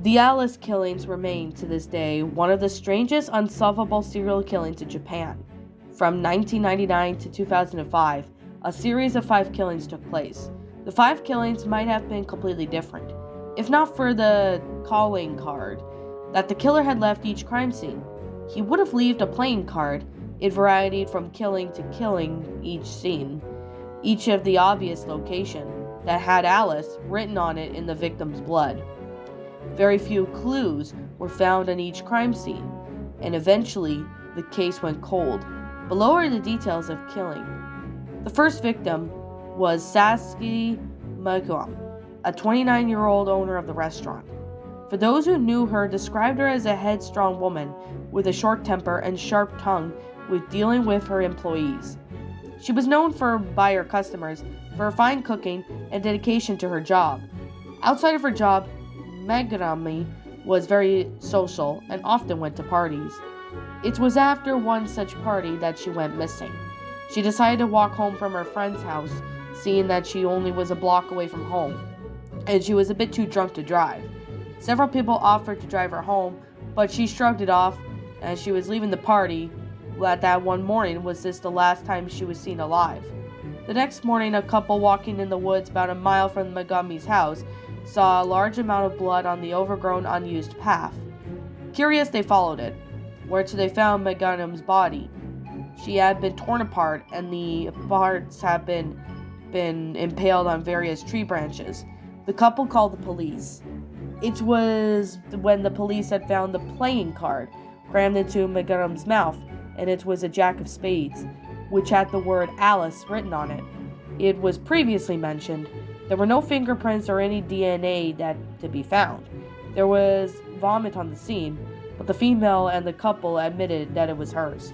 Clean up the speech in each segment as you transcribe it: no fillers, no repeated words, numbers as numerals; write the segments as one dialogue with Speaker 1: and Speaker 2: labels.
Speaker 1: The Alice killings remain to this day one of the strangest unsolvable serial killings in Japan. From 1999 to 2005, a series of 5 killings took place. The 5 killings might have been completely different, if not for the calling card that the killer had left each crime scene. He would have left a playing card. It varied from killing to killing each scene, each of the obvious location that had Alice written on it in the victim's blood. Very few clues were found on each crime scene, and eventually the case went cold. Below are the details of killing. The first victim was Sasuke Magum, a 29-year-old owner of the restaurant. For those who knew her, described her as a headstrong woman with a short temper and sharp tongue with dealing with her employees. She was known by her customers for her fine cooking and dedication to her job. Outside of her job, Megami was very social and often went to parties. It was after one such party that she went missing. She decided to walk home from her friend's house, seeing that she only was a block away from home, and she was a bit too drunk to drive. Several people offered to drive her home, but she shrugged it off as she was leaving the party. That one morning was this the last time she was seen alive. The next morning, a couple walking in the woods about a mile from Megami's house saw a large amount of blood on the overgrown, unused path. Curious, they followed it, where they found Megami's body. She had been torn apart, and the parts had been impaled on various tree branches. The couple called the police. It was when the police had found the playing card crammed into Megami's mouth, and it was a jack of spades, which had the word Alice written on it. It was previously mentioned. There were no fingerprints or any DNA to be found. There was vomit on the scene, but the female and the couple admitted that it was hers.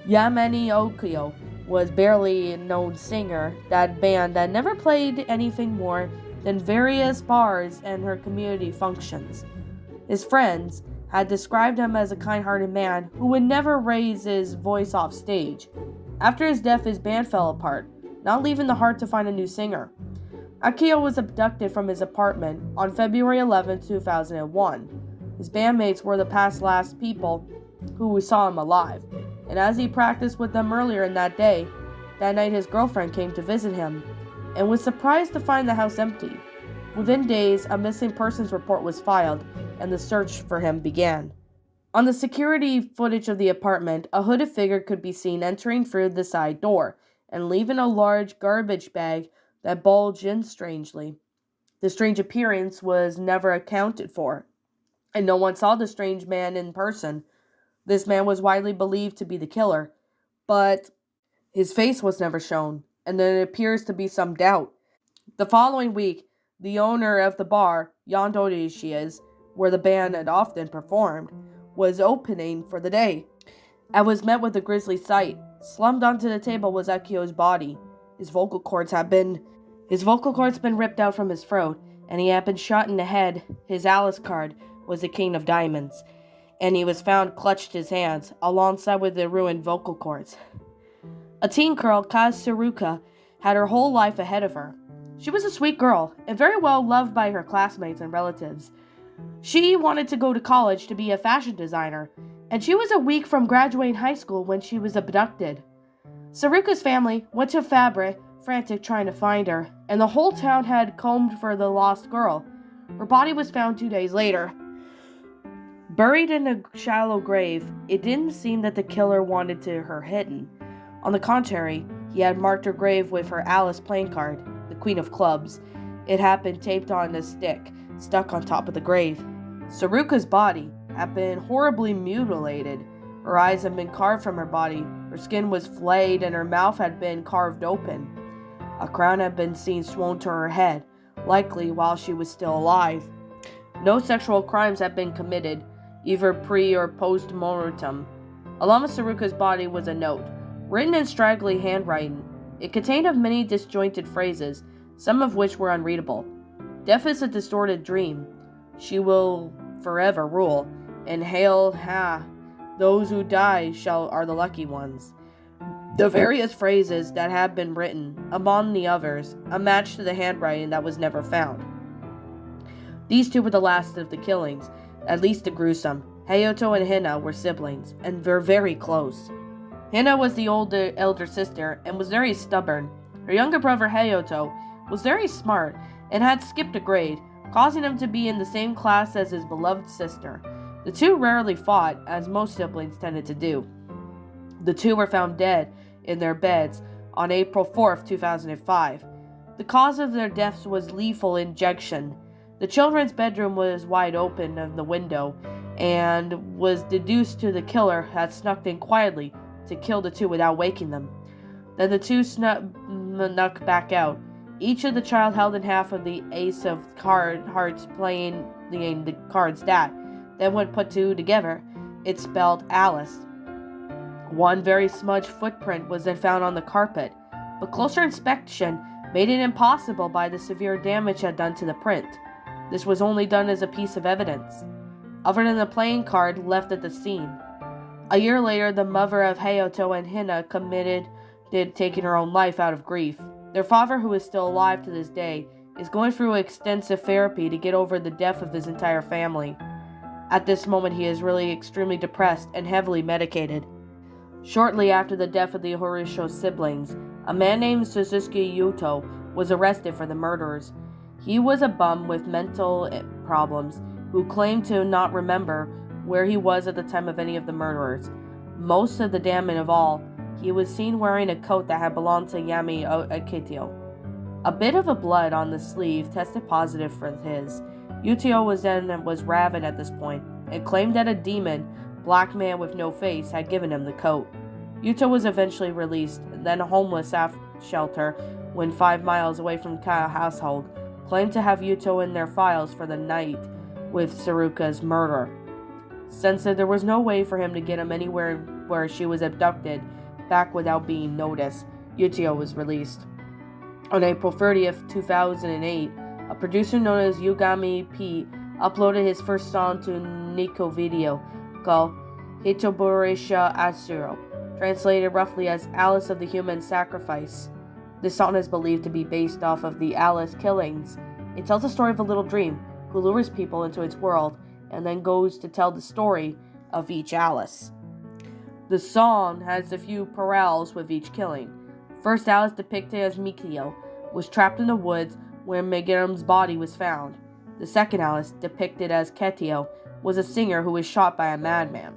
Speaker 1: Yamane Okio was barely a known singer, that band that never played anything more than various bars and her community functions. His friends had described him as a kind-hearted man who would never raise his voice off stage. After his death, his band fell apart, not leaving the heart to find a new singer. Akio was abducted from his apartment on February 11, 2001. His bandmates were the last people who saw him alive, and as he practiced with them earlier in that night his girlfriend came to visit him and was surprised to find the house empty. Within days, a missing persons report was filed, and the search for him began. On the security footage of the apartment, a hooded figure could be seen entering through the side door and leaving a large garbage bag that bulged in strangely. The strange appearance was never accounted for, and no one saw the strange man in person. This man was widely believed to be the killer, but his face was never shown, and there appears to be some doubt. The following week, the owner of the bar, Yandori, where the band had often performed, was opening for the day, and was met with a grisly sight. Slumped onto the table was Akio's body. His vocal cords had been ripped out from his throat, and he had been shot in the head. His Alice card was a king of diamonds, and he was found clutched his hands, alongside with the ruined vocal cords. A teen girl, Kazuruka, had her whole life ahead of her. She was a sweet girl, and very well loved by her classmates and relatives. She wanted to go to college to be a fashion designer, and she was a week from graduating high school when she was abducted. Saruka's family went to Fabre, frantic trying to find her, and the whole town had combed for the lost girl. Her body was found 2 days later. Buried in a shallow grave, it didn't seem that the killer wanted her hidden. On the contrary, he had marked her grave with her Alice playing card, the Queen of Clubs. It had been taped on a stick, stuck on top of the grave. Saruka's body had been horribly mutilated. Her eyes had been carved from her body, her skin was flayed, and her mouth had been carved open. A crown had been seen sewn to her head, likely while she was still alive. No sexual crimes had been committed, either pre- or post-mortem. Along with Saruka's body was a note, written in straggly handwriting. It contained many disjointed phrases, some of which were unreadable. Death is a distorted dream. She will forever rule. And hail, those who die are the lucky ones. The various phrases that had been written, among the others, a match to the handwriting that was never found. These two were the last of the killings, at least the gruesome. Hayato and Hina were siblings, and were very close. Hina was the elder sister and was very stubborn. Her younger brother Hayato was very smart and had skipped a grade, causing him to be in the same class as his beloved sister. The two rarely fought, as most siblings tended to do. The two were found dead in their beds on April 4th, 2005. The cause of their deaths was lethal injection. The children's bedroom was wide open in the window and was deduced to the killer had snuck in quietly to kill the two without waking them. Then the two snuck back out. Each of the child held in half of the ace of hearts playing the card stat. Then when put two together, it spelled Alice. One very smudged footprint was then found on the carpet, but closer inspection made it impossible by the severe damage had done to the print. This was only done as a piece of evidence, other than the playing card left at the scene. A year later, the mother of Hayato and Hina committed taking her own life out of grief. Their father, who is still alive to this day, is going through extensive therapy to get over the death of his entire family. At this moment, he is really extremely depressed and heavily medicated. Shortly after the death of the Horisho siblings, a man named Suzuki Yuto was arrested for the murders. He was a bum with mental problems who claimed to not remember where he was at the time of any of the murderers. Most of the damning of all, he was seen wearing a coat that had belonged to Yami Akitio. A bit of a blood on the sleeve tested positive for his. Utio was raven at this point and claimed that a demon, black man with no face, had given him the coat. Yuto was eventually released, then a homeless shelter when 5 miles away from Kaya household claimed to have Yuto in their files for the night with Saruka's murder. Since there was no way for him to get him anywhere where she was abducted back without being noticed, Yuto was released. On April 30th, 2008, a producer known as Yugami P uploaded his first song to Nico video called Hitoborisha Asuro, translated roughly as Alice of the Human Sacrifice. This song is believed to be based off of the Alice killings. It tells the story of a little dream who lures people into its world and then goes to tell the story of each Alice. The song has a few parallels with each killing. First Alice, depicted as Mikio, was trapped in the woods where Megiram's body was found. The second Alice, depicted as Ketio, was a singer who was shot by a madman.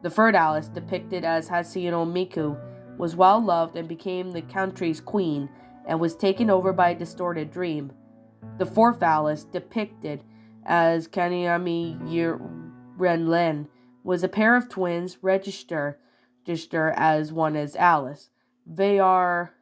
Speaker 1: The third Alice, depicted as Hasino Miku, was well loved and became the country's queen and was taken over by a distorted dream. The fourth Alice, depicted as Kanyami Renlen, was a pair of twins registered as one as Alice. They are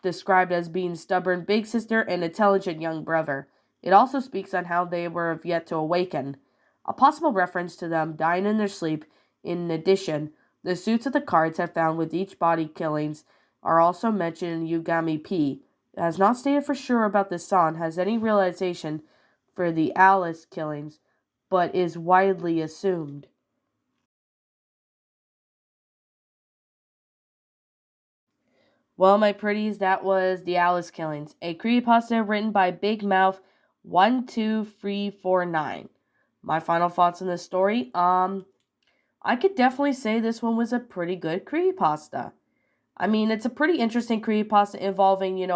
Speaker 1: described as being stubborn big sister and intelligent young brother. It also speaks on how they were yet to awaken, a possible reference to them dying in their sleep. In addition, the suits of the cards have found with each body killings are also mentioned in Yugami P. It has not stated for sure about this song has any realization for the Alice killings, but is widely assumed. Well, my pretties, that was the Alice killings, a creepypasta written by BigMouth12349. My final thoughts on this story, I could definitely say this one was a pretty good creepypasta. I mean, it's a pretty interesting creepypasta involving,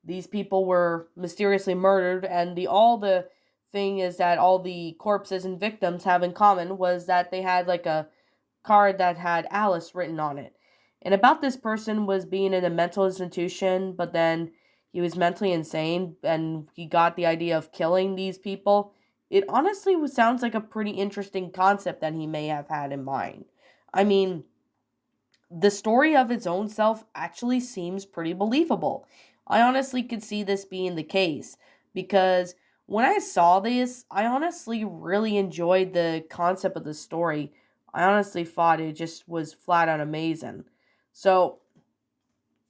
Speaker 1: these people were mysteriously murdered, and the thing is that all the corpses and victims have in common was that they had like a card that had Alice written on it. And about this person was being in a mental institution, but then he was mentally insane and he got the idea of killing these people. It honestly sounds like a pretty interesting concept that he may have had in mind. I mean, the story of its own self actually seems pretty believable. I honestly could see this being the case because when I saw this, I honestly really enjoyed the concept of the story. I honestly thought it just was flat out amazing. So,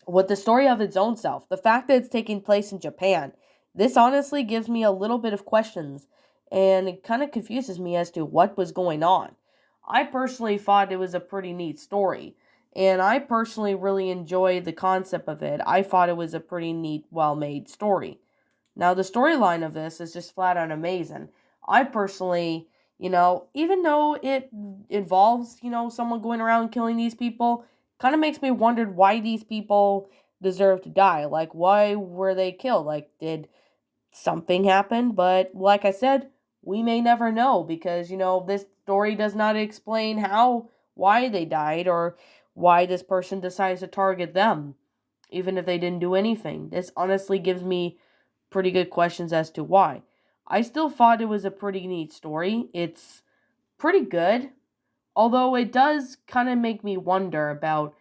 Speaker 1: with the story of its own self, the fact that it's taking place in Japan, this honestly gives me a little bit of questions, and it kind of confuses me as to what was going on. I personally thought it was a pretty neat story, and I personally really enjoyed the concept of it. I thought it was a pretty neat, well-made story. Now, the storyline of this is just flat out amazing. I personally, even though it involves, someone going around killing these people, kind of makes me wonder why these people deserve to die. Like, why were they killed? Like, did something happen? But like I said, we may never know because, this story does not explain why they died or why this person decides to target them, even if they didn't do anything. This honestly gives me pretty good questions as to why. I still thought it was a pretty neat story. It's pretty good, although it does kind of make me wonder about,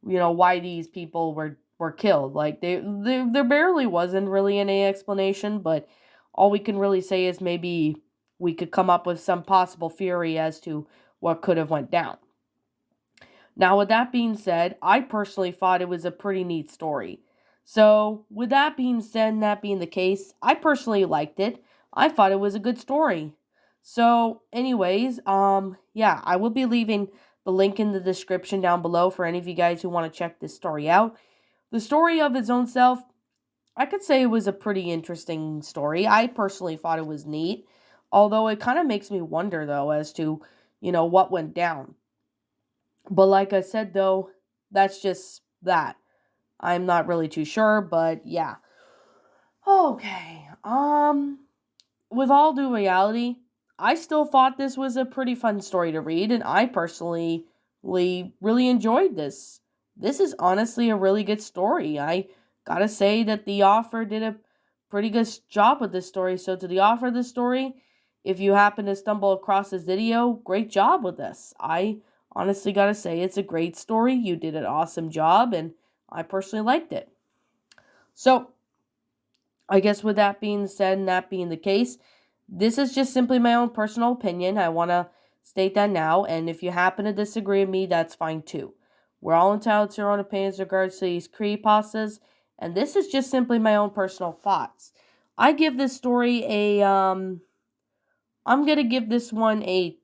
Speaker 1: why these people were killed. Like there barely wasn't really any explanation, but all we can really say is maybe we could come up with some possible theory as to what could have went down. Now, with that being said, I personally thought it was a pretty neat story. So, with that being said, and that being the case, I personally liked it. I thought it was a good story. So, anyways, yeah, I will be leaving the link in the description down below for any of you guys who want to check this story out. The story of its own self, I could say it was a pretty interesting story. I personally thought it was neat, although it kind of makes me wonder, though, as to, what went down. But like I said, though, that's just that. I'm not really too sure, but yeah. Okay. With all due reality, I still thought this was a pretty fun story to read, and I personally really enjoyed this. This is honestly a really good story. I gotta say that the author did a pretty good job with this story. So to the author of the story, if you happen to stumble across this video, great job with this. I honestly gotta say it's a great story. You did an awesome job, and I personally liked it. So, I guess with that being said and that being the case, this is just simply my own personal opinion. I want to state that now, and if you happen to disagree with me, that's fine too. We're all entitled to our own opinions in regards to these creepypastas, and this is just simply my own personal thoughts. I give this story I'm gonna give this one a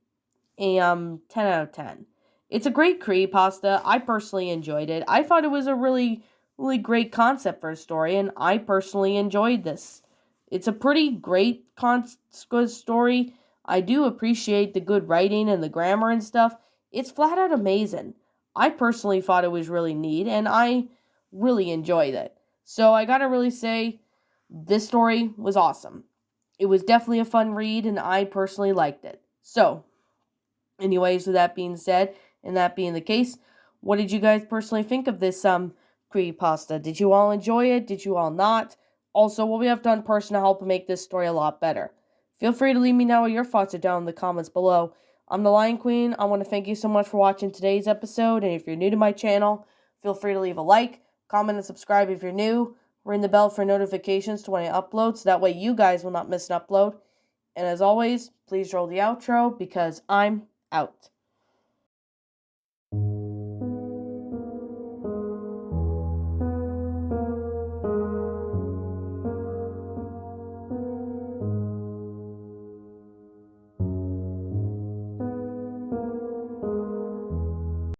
Speaker 1: 10 out of 10. It's a great creepypasta. I personally enjoyed it. I thought it was a really great concept for a story, and I personally enjoyed this. It's a pretty great story. I do appreciate the good writing and the grammar and stuff. It's flat out amazing. I personally thought it was really neat, and I really enjoyed it. So I gotta really say, this story was awesome. It was definitely a fun read, and I personally liked it. So, anyways, with that being said, and that being the case, what did you guys personally think of this creepypasta? Did you all enjoy it? Did you all not? Also, what we have done personally to help make this story a lot better. Feel free to leave me know what your thoughts are down in the comments below. I'm the Lion Queen. I want to thank you so much for watching today's episode, and if you're new to my channel, feel free to leave a like, comment, and subscribe if you're new. Ring the bell for notifications to when I upload, so that way you guys will not miss an upload. And as always, please roll the outro because I'm out.